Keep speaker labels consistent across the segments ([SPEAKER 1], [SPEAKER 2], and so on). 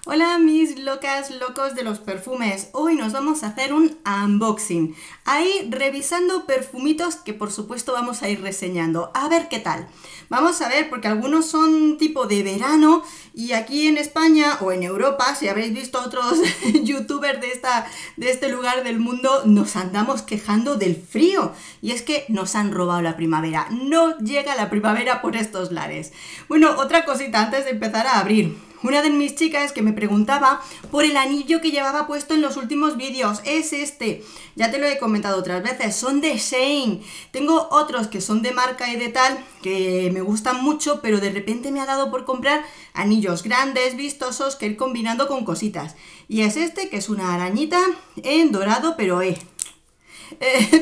[SPEAKER 1] Hola mis locas, locos de los perfumes. Hoy nos vamos a hacer un unboxing. Ahí revisando perfumitos que por supuesto vamos a ir reseñando. A ver qué tal. Vamos a ver porque algunos son tipo de verano y aquí en España o en Europa, si habréis visto otros youtubers de este lugar del mundo, nos andamos quejando del frío. Y es que nos han robado la primavera. No llega la primavera por estos lares. Bueno, otra cosita antes de empezar a abrir. Una de mis chicas que me preguntaba por el anillo que llevaba puesto en los últimos vídeos. Es este. Ya te lo he comentado otras veces. Son de Shein. Tengo otros que son de marca y de tal, que me gustan mucho, pero de repente me ha dado por comprar anillos grandes, vistosos, que ir combinando con cositas. Y es este, que es una arañita en dorado, pero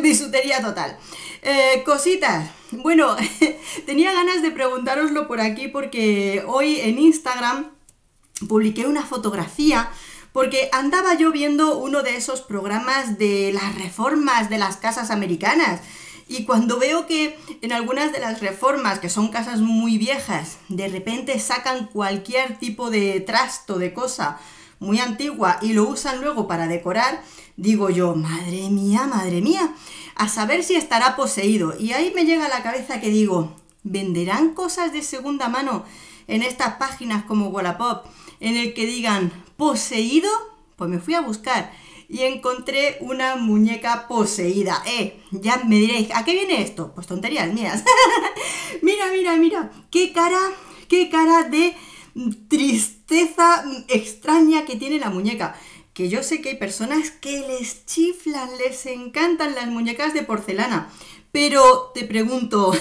[SPEAKER 1] bisutería total. Cositas. Bueno, tenía ganas de preguntároslo por aquí porque hoy en Instagram publiqué una fotografía porque andaba yo viendo uno de esos programas de las reformas de las casas americanas y cuando veo que en algunas de las reformas, que son casas muy viejas, de repente sacan cualquier tipo de trasto, de cosa muy antigua y lo usan luego para decorar, digo yo, madre mía, a saber si estará poseído. Y ahí me llega a la cabeza que digo, ¿venderán cosas de segunda mano en estas páginas como Wallapop en el que digan poseído? Pues me fui a buscar y encontré una muñeca poseída. Ya me diréis, ¿a qué viene esto? Pues tonterías mías. Mira, qué cara de tristeza extraña que tiene la muñeca. Que yo sé que hay personas que les chiflan, les encantan las muñecas de porcelana. Pero te pregunto,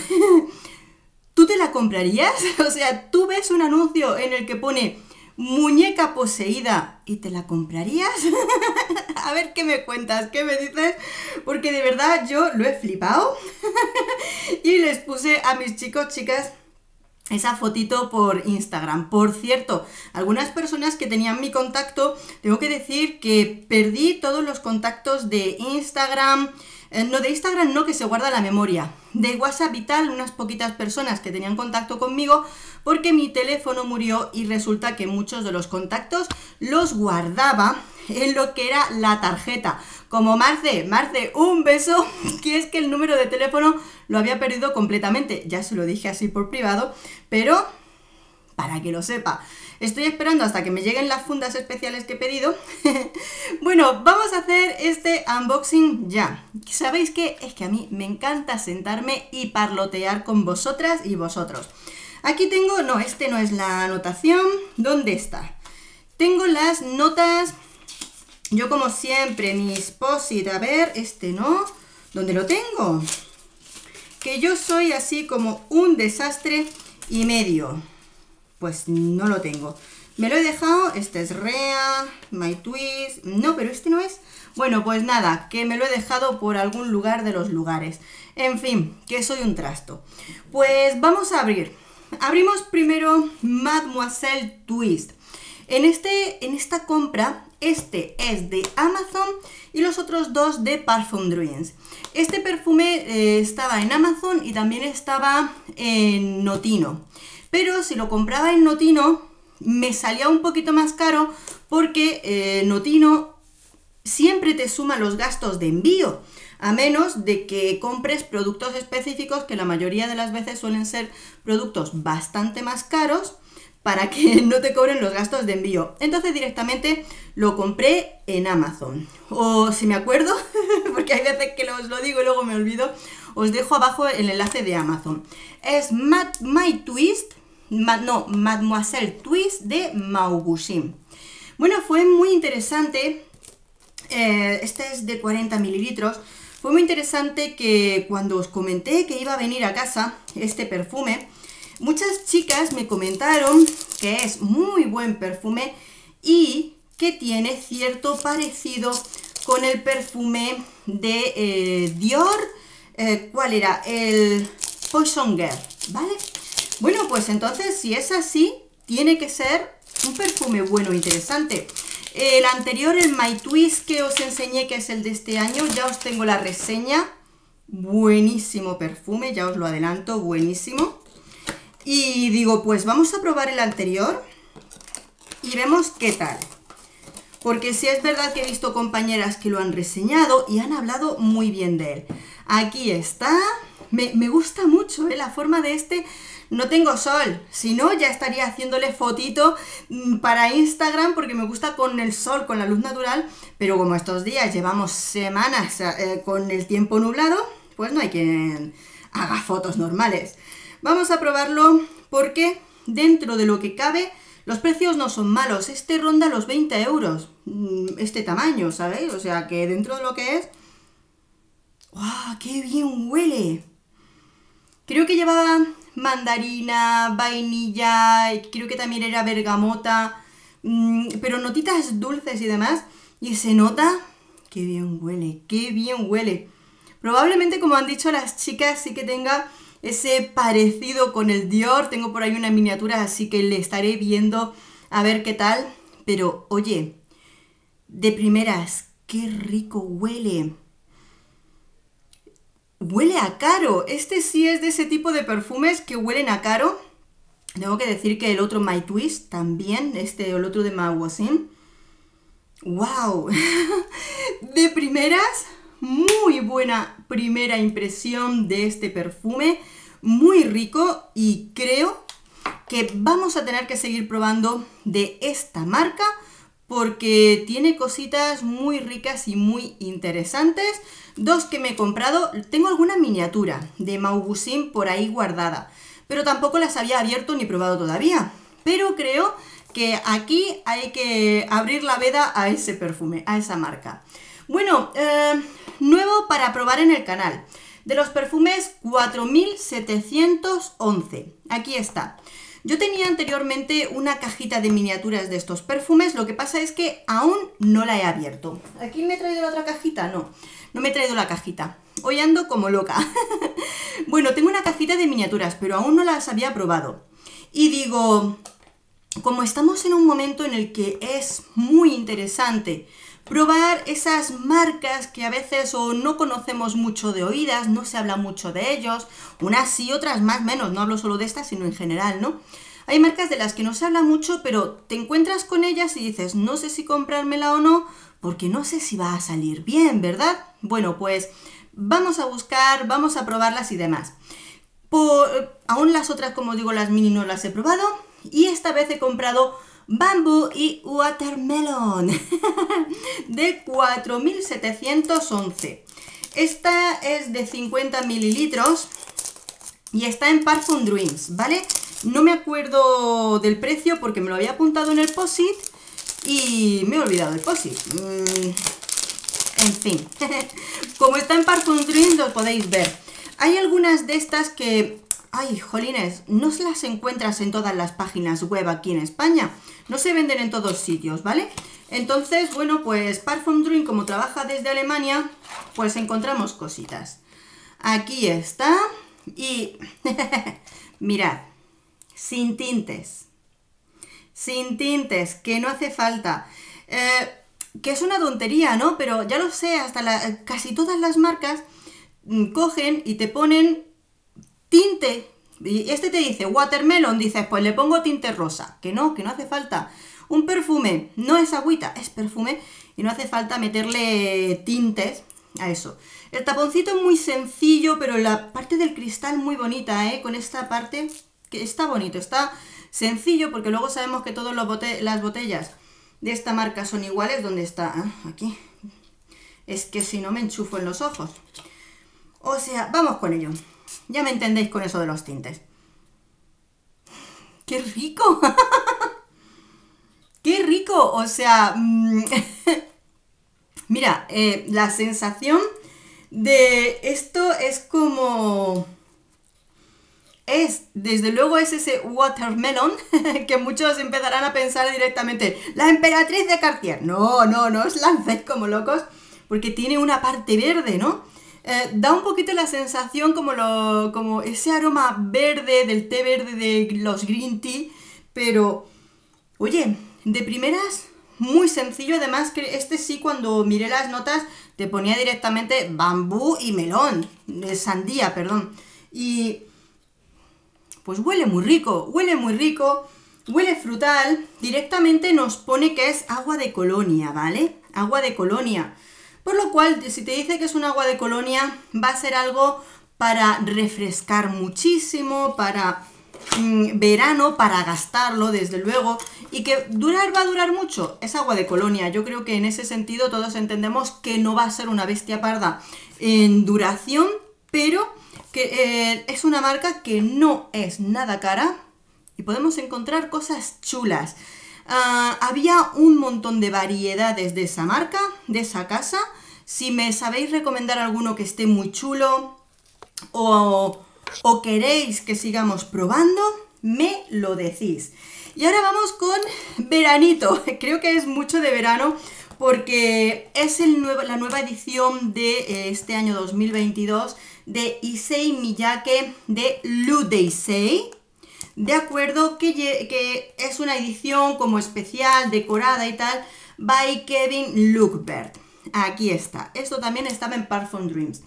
[SPEAKER 1] ¿tú te la comprarías? O sea, ¿tú ves un anuncio en el que pone muñeca poseída y te la comprarías? A ver qué me cuentas, qué me dices, porque de verdad yo lo he flipado y les puse a mis chicos, chicas, esa fotito por Instagram. Por cierto, algunas personas que tenían mi contacto, tengo que decir que perdí todos los contactos de Instagram. No, de Instagram no, que se guarda la memoria. De WhatsApp y tal, unas poquitas personas que tenían contacto conmigo, porque mi teléfono murió y resulta que muchos de los contactos los guardaba en lo que era la tarjeta. Como Marce, un beso, que es que el número de teléfono lo había perdido completamente. Ya se lo dije así por privado, pero para que lo sepa. Estoy esperando hasta que me lleguen las fundas especiales que he pedido. Bueno, vamos a hacer este unboxing ya. ¿Sabéis qué? Es que a mí me encanta sentarme y parlotear con vosotras y vosotros. Aquí tengo, no, este no es la anotación. ¿Dónde está? Tengo las notas. Yo como siempre, mis post-it, a ver, este no. ¿Dónde lo tengo? Que yo soy así como un desastre y medio. Pues no lo tengo. Me lo he dejado, este es Rea, My Twist, no, pero este no es. Bueno, pues nada, que me lo he dejado por algún lugar de los lugares. En fin, que soy un trasto. Pues vamos a abrir. Abrimos primero Mademoiselle Twist. En esta compra, este es de Amazon y los otros dos de Parfum Dreams. Este perfume estaba en Amazon y también estaba en Notino. Pero si lo compraba en Notino, me salía un poquito más caro porque Notino siempre te suma los gastos de envío, a menos de que compres productos específicos que la mayoría de las veces suelen ser productos bastante más caros para que no te cobren los gastos de envío. Entonces directamente lo compré en Amazon. O si me acuerdo, porque hay veces que os lo digo y luego me olvido, os dejo abajo el enlace de Amazon. Es Mademoiselle Twist de Maubushim. Bueno, fue muy interesante. Este es de 40 mililitros. Fue muy interesante que cuando os comenté que iba a venir a casa este perfume, muchas chicas me comentaron que es muy buen perfume y que tiene cierto parecido con el perfume de Dior. ¿Cuál era? El Poison Girl, ¿vale? Bueno, pues entonces si es así, tiene que ser un perfume bueno, interesante. El anterior, el My Twist que os enseñé, que es el de este año, ya os tengo la reseña. Buenísimo perfume, ya os lo adelanto, buenísimo. Y digo, pues vamos a probar el anterior. y vemos qué tal. Porque sí es verdad que he visto compañeras que lo han reseñado y han hablado muy bien de él. Aquí está. Me gusta mucho, la forma de este. No tengo sol, si no ya estaría haciéndole fotito para Instagram porque me gusta con el sol, con la luz natural, pero como estos días llevamos semanas con el tiempo nublado, pues no hay quien haga fotos normales. Vamos a probarlo porque dentro de lo que cabe los precios no son malos. Este ronda los 20 euros, este tamaño, ¿sabéis? O sea que dentro de lo que es... ¡Wow! ¡Qué bien huele! Creo que llevaba mandarina, vainilla, creo que también era bergamota, pero notitas dulces y demás. Y se nota qué bien huele, qué bien huele. Probablemente, como han dicho las chicas, sí que tenga ese parecido con el Dior. Tengo por ahí una miniatura, así que le estaré viendo a ver qué tal. Pero, oye, de primeras, qué rico huele. Huele a caro. Este sí es de ese tipo de perfumes que huelen a caro. Tengo que decir que el otro My Twist también, el otro de Mauboussin. ¡Wow! De primeras, muy buena primera impresión de este perfume. Muy rico y creo que vamos a tener que seguir probando de esta marca porque tiene cositas muy ricas y muy interesantes. Dos que me he comprado, tengo alguna miniatura de Mauboussin por ahí guardada, pero tampoco las había abierto ni probado todavía. Pero creo que aquí hay que abrir la veda a ese perfume, a esa marca. Bueno, nuevo para probar en el canal. De los perfumes 4711. Aquí está. Yo tenía anteriormente una cajita de miniaturas de estos perfumes, lo que pasa es que aún no la he abierto. ¿Aquí me he traído la otra cajita? No, no me he traído la cajita. Hoy ando como loca. Bueno, tengo una cajita de miniaturas, pero aún no las había probado. Y digo, como estamos en un momento en el que es muy interesante probar esas marcas que a veces o no conocemos mucho de oídas, no se habla mucho de ellos, unas sí, otras más, menos, no hablo solo de estas, sino en general, ¿no? Hay marcas de las que no se habla mucho, pero te encuentras con ellas y dices, no sé si comprármela o no, porque no sé si va a salir bien, ¿verdad? Bueno, pues vamos a buscar, vamos a probarlas y demás. Aún las otras, como digo, las mini no las he probado, y esta vez he comprado Bamboo y Watermelon de 4711. Esta es de 50 mililitros y está en Parfum Dreams, ¿vale? No me acuerdo del precio porque me lo había apuntado en el post-it y me he olvidado del post-it. En fin, como está en Parfum Dreams lo podéis ver. Hay algunas de estas que... ¡Ay, jolines! No se las encuentras en todas las páginas web aquí en España. No se venden en todos sitios, ¿vale? Entonces, bueno, pues Parfum Dream, como trabaja desde Alemania, pues encontramos cositas. Aquí está. Y mirad, sin tintes. Sin tintes, que no hace falta. Que es una tontería, ¿no? Pero ya lo sé, hasta casi todas las marcas cogen y te ponen tinte, y este te dice watermelon, dices, pues le pongo tinte rosa, que no hace falta. Un perfume no es agüita, es perfume y no hace falta meterle tintes a eso. El taponcito es muy sencillo, pero la parte del cristal muy bonita, con esta parte, que está bonito, está sencillo, porque luego sabemos que todas las botellas de esta marca son iguales. ¿Dónde está? Ah, aquí. Es que si no me enchufo en los ojos. O sea, vamos con ello. Ya me entendéis con eso de los tintes. ¡Qué rico! ¡Qué rico! O sea, mira, la sensación de esto es como... desde luego es ese watermelon que muchos empezarán a pensar directamente, la emperatriz de Cartier. No os lancéis como locos, porque tiene una parte verde, ¿no? Da un poquito la sensación como ese aroma verde del té verde de los green tea, pero, oye, de primeras, muy sencillo. Además que este sí, cuando miré las notas, te ponía directamente bambú y melón, sandía, perdón, y pues huele muy rico, huele frutal, directamente nos pone que es agua de colonia, ¿vale? Agua de colonia. Por lo cual, si te dice que es un agua de colonia, va a ser algo para refrescar muchísimo, para verano, para gastarlo, desde luego, y que va a durar mucho. Es agua de colonia. Yo creo que en ese sentido todos entendemos que no va a ser una bestia parda en duración, pero que es una marca que no es nada cara y podemos encontrar cosas chulas. Había un montón de variedades de esa marca, de esa casa. Si me sabéis recomendar alguno que esté muy chulo o queréis que sigamos probando, me lo decís. Y ahora vamos con veranito. Creo que es mucho de verano porque es la nueva edición de este año 2022 de Issey Miyake de Lu Deisei. De acuerdo, que es una edición como especial, decorada y tal, by Kevin Lookbert. Aquí está. Esto también estaba en Parfum Dreams.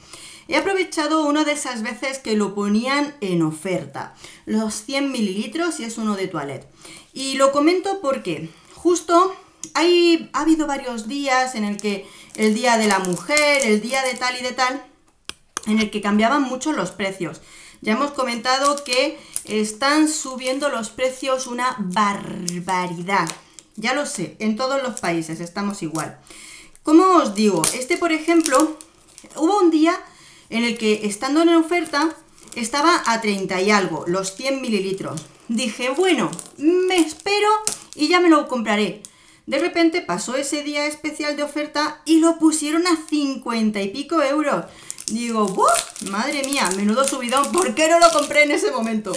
[SPEAKER 1] He aprovechado una de esas veces que lo ponían en oferta. Los 100 mililitros y es uno de toilette. Y lo comento porque justo ha habido varios días en el que el día de la mujer, el día de tal y de tal, en el que cambiaban mucho los precios. Ya hemos comentado que están subiendo los precios una barbaridad. Ya lo sé, en todos los países estamos igual. Como os digo, por ejemplo, hubo un día en el que estando en oferta estaba a 30 y algo, los 100 mililitros. Dije, bueno, me espero y ya me lo compraré. De repente pasó ese día especial de oferta y lo pusieron a 50 y pico euros. Digo, ¡buf! Madre mía, menudo subidón, ¿por qué no lo compré en ese momento?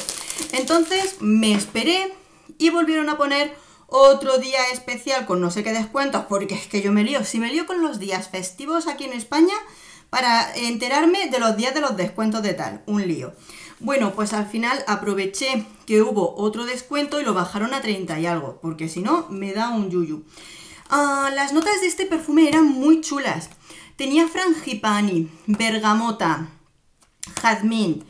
[SPEAKER 1] Entonces me esperé y volvieron a poner otro día especial con no sé qué descuentos, porque es que yo me lío. Si me lío con los días festivos aquí en España para enterarme de los días de los descuentos de tal, un lío. Bueno, pues al final aproveché que hubo otro descuento y lo bajaron a 30 y algo, porque si no me da un yuyu. Las notas de este perfume eran muy chulas. Tenía frangipani, bergamota, jazmín,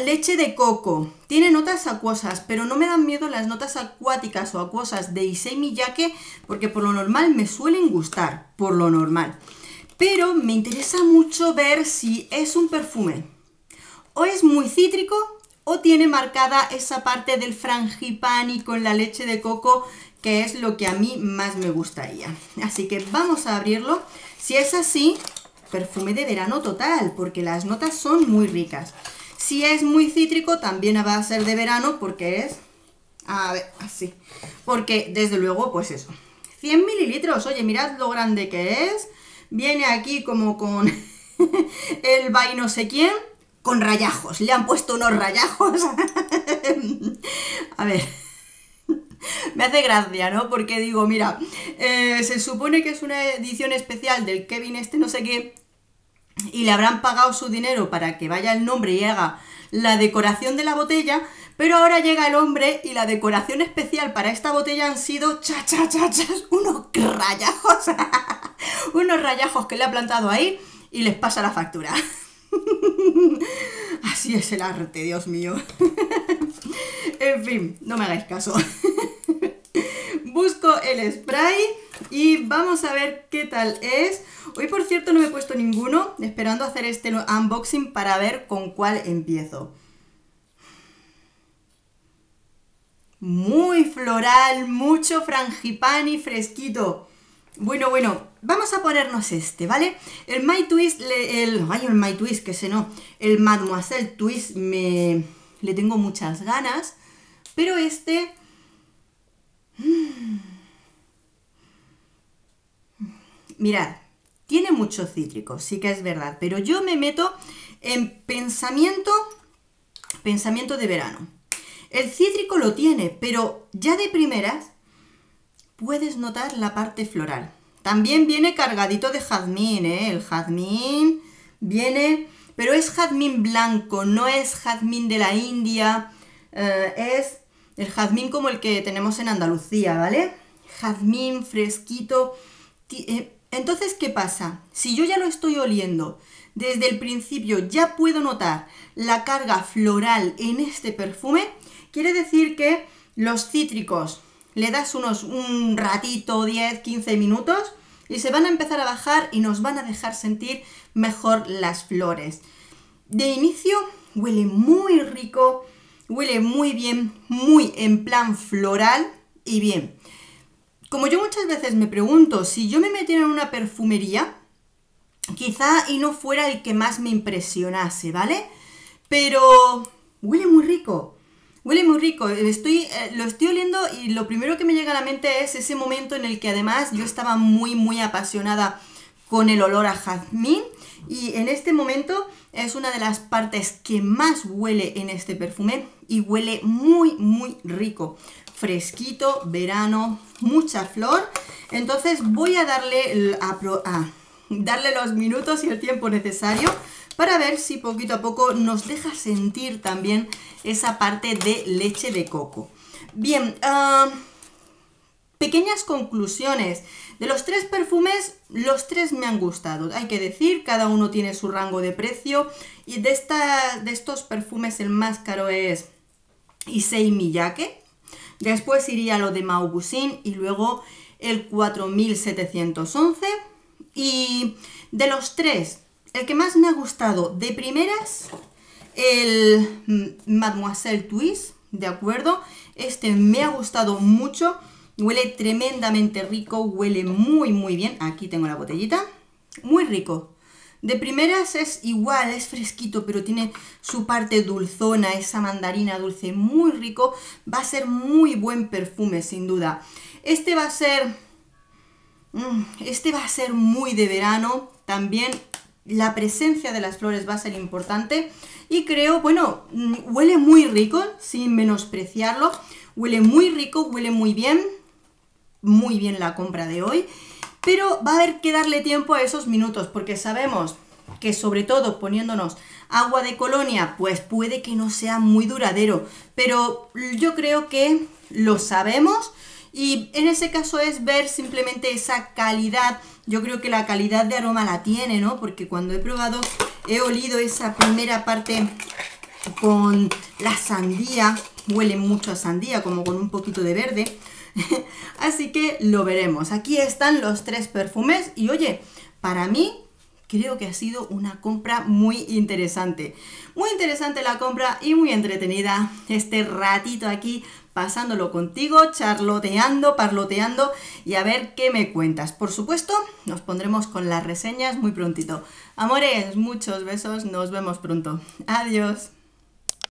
[SPEAKER 1] leche de coco. Tiene notas acuosas, pero no me dan miedo las notas acuáticas o acuosas de Issey Miyake, porque por lo normal me suelen gustar, por lo normal. Pero me interesa mucho ver si es un perfume o es muy cítrico o tiene marcada esa parte del frangipani con la leche de coco, que es lo que a mí más me gustaría. Así que vamos a abrirlo. Si es así, perfume de verano total, porque las notas son muy ricas. Si es muy cítrico, también va a ser de verano, porque es... A ver, así. Porque, desde luego, pues eso. 100 mililitros, oye, mirad lo grande que es. Viene aquí como con el by no sé quién, con rayajos. Le han puesto unos rayajos. A ver... Me hace gracia, ¿no? Porque digo, mira, se supone que es una edición especial del Kevin no sé qué, y le habrán pagado su dinero para que vaya el nombre y haga la decoración de la botella, pero ahora llega el hombre y la decoración especial para esta botella han sido unos rayajos, unos rayajos que le ha plantado ahí y les pasa la factura. Así es el arte, Dios mío. En fin, no me hagáis caso. Busco el spray y vamos a ver qué tal es. Hoy, por cierto, no me he puesto ninguno, esperando hacer este unboxing para ver con cuál empiezo. Muy floral, mucho frangipani fresquito. Bueno, vamos a ponernos ¿vale? El My Twist, el My Twist, que sé no, el Mademoiselle Twist le tengo muchas ganas, pero mirad, tiene mucho cítrico, sí que es verdad, pero yo me meto en pensamiento de verano. El cítrico lo tiene, pero ya de primeras puedes notar la parte floral. También viene cargadito de jazmín, El jazmín viene, pero es jazmín blanco, no es jazmín de la India, es el jazmín como el que tenemos en Andalucía, ¿vale? Jazmín fresquito. Entonces, ¿qué pasa? Si yo ya lo estoy oliendo desde el principio, ya puedo notar la carga floral en este perfume, quiere decir que Los cítricos, le das un ratito, 10, 15 minutos, y se van a empezar a bajar y nos van a dejar sentir mejor las flores. De inicio huele muy rico, huele muy bien, muy en plan floral y bien. Como yo muchas veces me pregunto, si yo me metiera en una perfumería, quizá y no fuera el que más me impresionase, ¿vale? Pero huele muy rico. Huele muy rico, lo estoy oliendo y lo primero que me llega a la mente es ese momento en el que además yo estaba muy apasionada con el olor a jazmín y en este momento es una de las partes que más huele en este perfume y huele muy rico, fresquito, verano, mucha flor. Entonces voy a darle los minutos y el tiempo necesario para ver si poquito a poco nos deja sentir también esa parte de leche de coco. Bien, pequeñas conclusiones. De los 3 perfumes, los 3 me han gustado. Hay que decir, cada uno tiene su rango de precio. Y de estos perfumes, el más caro es Issey Miyake. Después iría lo de Mauboussin y luego el 4711. Y de los 3, el que más me ha gustado de primeras, el Mademoiselle Twist, ¿de acuerdo? Este me ha gustado mucho, huele tremendamente rico, huele muy bien. Aquí tengo la botellita, muy rico. De primeras es igual, es fresquito, pero tiene su parte dulzona, esa mandarina dulce, muy rico. Va a ser muy buen perfume, sin duda. Este va a ser muy de verano, también. La presencia de las flores va a ser importante y creo, bueno, huele muy rico, sin menospreciarlo, huele muy rico, huele muy bien la compra de hoy, pero va a haber que darle tiempo a esos minutos porque sabemos que sobre todo poniéndonos agua de colonia, pues puede que no sea muy duradero, pero yo creo que lo sabemos. Y en ese caso es ver simplemente esa calidad. Yo creo que la calidad de aroma la tiene, ¿no? Porque cuando he probado, he olido esa primera parte con la sandía. Huele mucho a sandía, como con un poquito de verde. Así que lo veremos. Aquí están los 3 perfumes. Y oye, para mí creo que ha sido una compra muy interesante. Muy interesante la compra y muy entretenida este ratito aquí pasándolo contigo, charloteando, parloteando y a ver qué me cuentas. Por supuesto, nos pondremos con las reseñas muy prontito. Amores, muchos besos, nos vemos pronto. Adiós.